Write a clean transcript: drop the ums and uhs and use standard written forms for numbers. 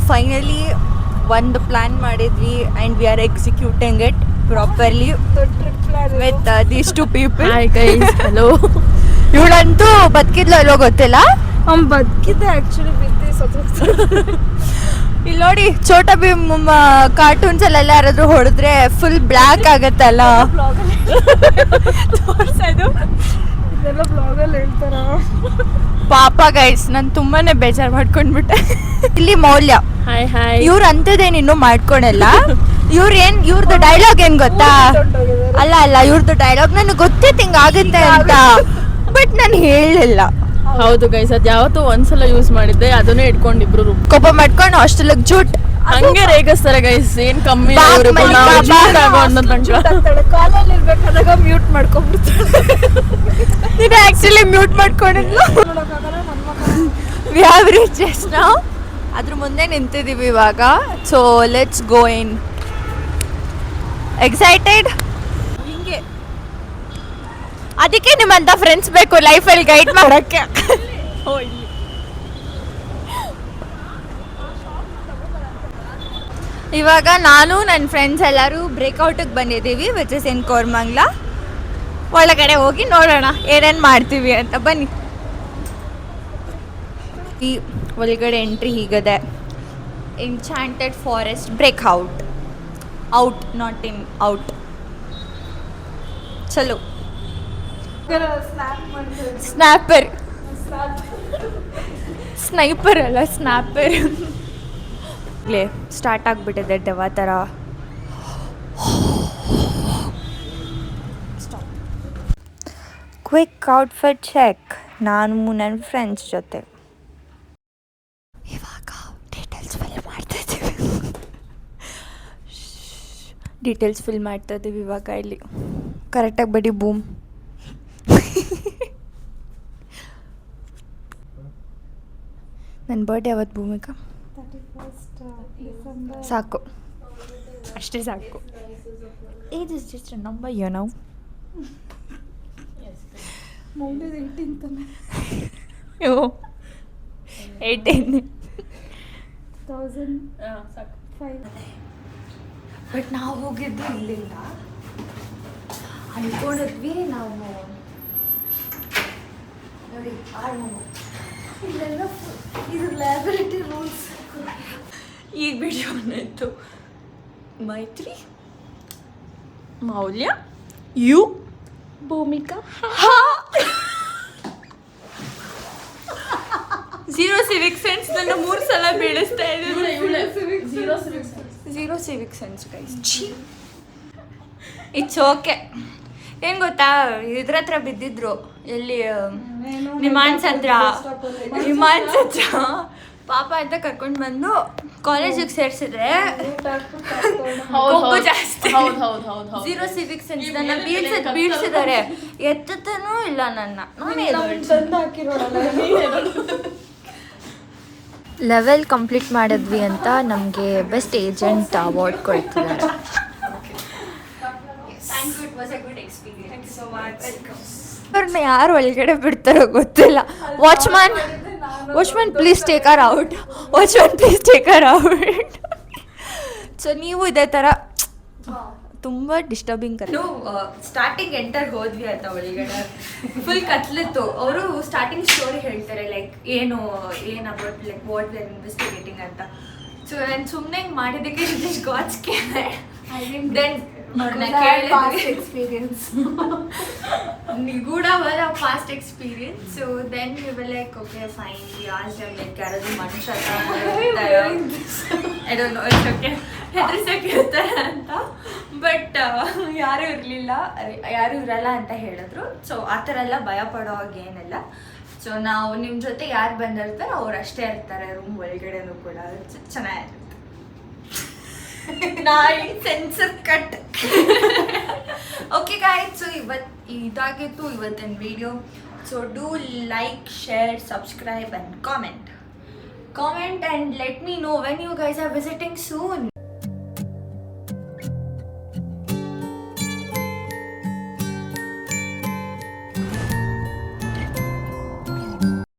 Finally ಒಂದು plan ಮಾಡಿದ್ವಿ and we are executing it properly with these two people. Hi guys, hello. ಇವಳಂತೂ ಬದುಕಿದ್ಲು ಅಲ್ಲೋ ಗೊತ್ತಿಲ್ಲ. ಅವ್ನು ಬದುಕಿದ್ದೆ ಆ್ಯಕ್ಚುಲಿ ಬಿದ್ದು ಸತ್ತೋಗ್ತಾರೆ. ಇಲ್ಲಿ ನೋಡಿ ಛೋಟಾ ಭೀಮ್ ಕಾರ್ಟೂನ್ಸ್ ಅಲ್ಲೆಲ್ಲ ಯಾರಾದ್ರೂ ಹೊಡೆದ್ರೆ ಫುಲ್ ಬ್ಲ್ಯಾಕ್ ಆಗತ್ತಲ್ಲ. ತೋರ್ಸೋದು ಇದೆಲ್ಲ ಬ್ಲಾಗಲ್ಲಿ ಹೇಳ್ತಾರ. ಪಾಪ ಗೈಸ್, ನಾನು ತುಂಬಾನೇ ಬೇಜಾರು ಮಾಡ್ಕೊಂಡ್ಬಿಟ್ಟೆ. ಇಲ್ಲಿ ಮೌಲ್ಯ ಹಾಯ್ ಹಾಯ್. ಇವ್ರ ಅಂಥದ್ದೇನು ಇನ್ನೂ ಮಾಡ್ಕೊಳಲ್ಲ. ಇವ್ರದ್ದು ಡೈಲಾಗ್ ಏನ್ ಗೊತ್ತಾ? ಅಲ್ಲ ಇವ್ರದ್ದು ಡೈಲಾಗ್ ನನಗೆ ಗೊತ್ತಿತ್ತು ಹಿಂಗ ಆಗುತ್ತೆ ಅಂತ, ಬಟ್ ನಾನು ಹೇಳಲಿಲ್ಲ. ಹೌದು ಗೈಸ್, ಅದು ಯಾವತ್ತೂ ಒಂದ್ಸಲ ಯೂಸ್ ಮಾಡಿದ್ದೆ, ಅದನ್ನೇ ಇಟ್ಕೊಂಡಿಬ್ರು ಕೋಪ ಮಾಡ್ಕೊಂಡು ಹಾಸ್ಟೆಲ್ಗೆ ಜೂಟ್ ಹಂಗೆ ರೇಗಿಸ್ತಾರೆ ಗೈಸ್. ಏನ್ ಕಮ್ಮಿ ಕಾಲಲ್ಲಿ ಇರ್ಬೇಕಾದಾಗ ಮ್ಯೂಟ್ ಮಾಡ್ಕೊಂಡ್ಬಿಡ್ತಾರೆ. ನೀನು ಆಕ್ಚುಲಿ ಮ್ಯೂಟ್ ಮಾಡ್ಕೊಂಡಿದ್ಲು. We have reach just now. ಅದ್ರ ಮುಂದೆ ನಿಂತಿದ್ದೀವಿ ಇವಾಗ. So let's go in. Excited? ಹಿಂಗೆ ಅದಕ್ಕೆ ನಿಮ್ಮಂತ ಫ್ರೆಂಡ್ಸ್ ಬೇಕು ಲೈಫಲ್ಲಿ ಗೈಡ್ ಮಾಡೋಕ್ಕೆ. ಇವಾಗ ನಾನು ನನ್ನ ಫ್ರೆಂಡ್ಸ್ ಎಲ್ಲರೂ ಬ್ರೇಕ್ಔಟಿಗೆ ಬಂದಿದ್ದೀವಿ, ವಿಚ್ ಇಸ್ ಇನ್ ಕೋರ್ಮಂಗ್ಲ. ಒಳಗಡೆ ಹೋಗಿ ನೋಡೋಣ ಏನೇನು ಮಾಡ್ತೀವಿ ಅಂತ. ಬನ್ನಿ. ಈ ಒಳಗಡೆ ಎಂಟ್ರಿ ಹೀಗದೆ. Enchanted forest breakout. Out, not in, out. ಚಲೋ. ಸ್ನ್ಯಾಪರ್, ಸ್ನೈಪರ್ ಅಲ್ಲ ಸ್ನ್ಯಾಪರ್. ಸ್ಟಾರ್ಟ್ ಆಗಿಬಿಟ್ಟಿದೆ ದೆವ್ವ ಥರ. Quick outfit check. ನಾನು ನನ್ನ ಫ್ರೆಂಡ್ಸ್ ಜೊತೆ ಇವಾಗ ಡೀಟೇಲ್ಸ್ ಫಿಲ್ ಮಾಡ್ತಾ ಇದ್ದೀವಿ ಇವಾಗ. ಇಲ್ಲಿ ಕರೆಕ್ಟಾಗಿ ಬಡಿ ಬೂಮ್. ನನ್ನ ಬರ್ಡೇ ಯಾವತ್ತು ಭೂಮಿಕಾ? ಸಾಕು, ಅಷ್ಟೇ ಸಾಕು. Age is just a number, you know. ಮೌಲ್ಯದ 18 ತಾನೆ. 18 1005. ಬಟ್ ನಾವು ಹೋಗಿದ್ದು ಇಲ್ಲಿಂದ. ಅನ್ಕೊಂಡಿದ್ವಿ ನಾವು ನೋಡಿ ಇಲ್ಲೆಲ್ಲ ಇದು ಲಯಬಿಲಿಟಿ ರೂಲ್ಸ್. ಈಗ ವಿಡಿಯೋನಿತ್ತು. Maitri, Moulya, you, Bhoomika, zero civic sense ನನ್ನ 3 ಸಲ ಬೀಳಿಸ್ತಾ ಇದ್ದೀನಿ. Zero civic sense guys. It's okay. ಏನು ಗೊತ್ತಾ, ಇದ್ರ ಹತ್ರ ಬಿದ್ದಿದ್ರು. ಎಲ್ಲಿ? ನಿಮಾನ್ಸ್ ಹತ್ರ. ಪಾಪ ಅಂತ ಕರ್ಕೊಂಡು ಬಂದು ಕಾಲೇಜಿಗೆ ಸೇರಿಸಿದ್ರೆ ಕೊಬ್ಬು ಜಾಸ್ತಿ. ಝೀರೋ ಸಿವಿಕ್ ಸೆನ್ಸ್ ನನ್ನ ಬೀಳ್ಸಿದ್ದಾರೆ. ಎತ್ತನೂ ಇಲ್ಲ ನನ್ನ. ಲೆವೆಲ್ ಕಂಪ್ಲೀಟ್ ಮಾಡಿದ್ವಿ ಅಂತ ನಮಗೆ ಬೆಸ್ಟ್ ಏಜೆಂಟ್ ಅವಾರ್ಡ್ ಕೊಡ್ತಿದ್ದಾರೆ. ಅವ್ರನ್ನ ಯಾರು ಒಳಗಡೆ ಬಿಡ್ತಾರೋ ಗೊತ್ತಿಲ್ಲ. Watchman please take her out. So ನೀವು ಇದೇ ಥರ ತುಂಬ ಡಿಸ್ಟರ್ಬಿಂಗ್. ಸ್ಟಾರ್ಟಿಂಗ್ ಎಂಟರ್ ಹೋದ್ವಿ ಅಂತ ಒಳಗಡೆ ಫುಲ್ ಕತ್ಲಿತ್ತು. ಅವರು ಸ್ಟಾರ್ಟಿಂಗ್ ಸ್ಟೋರಿ ಹೇಳ್ತಾರೆ, ಲೈಕ್ ಏನು about like what we are investigating ಅಂತ. ಸೊ ನಾನು ಸುಮ್ಮನೆ ಹಿಂಗೆ ಮಾಡಿದ್ದಕ್ಕೆ ಗಾಚ್ಕೆ ದೆನ್ ನಿಗೂಢವಾದ past experience. So then we were like okay fine, we asked them like ಯಾರಾದ್ರೂ ಮನುಷ್ಯ ಹೆದರ್ಸಕ್ಕೆ ಇರ್ತಾರೆ ಅಂತ. ಬಟ್ ಯಾರೂ ಇರಲ್ಲ ಅಂತ ಹೇಳಿದ್ರು. ಸೊ ಆ ಥರ ಎಲ್ಲ ಭಯ ಪಡೋ ಹಾಗೆ ಏನಿಲ್ಲ. ಸೊ ನಾವು ನಿಮ್ಮ ಜೊತೆ ಯಾರು ಬಂದಿರ್ತಾರೆ ಅವ್ರು ಅಷ್ಟೇ ಇರ್ತಾರೆ ರೂಮ್ ಒಳಗಡೆನೂ ಕೂಡ. ಚೆನ್ನಾಗಿರುತ್ತೆ. ನಾಯಿ censor cut. Okay guys, so ಇದಾಗಿತ್ತು ಇವತ್ತಿನ video. So do like, share, subscribe and comment and let me know when you guys are visiting soon.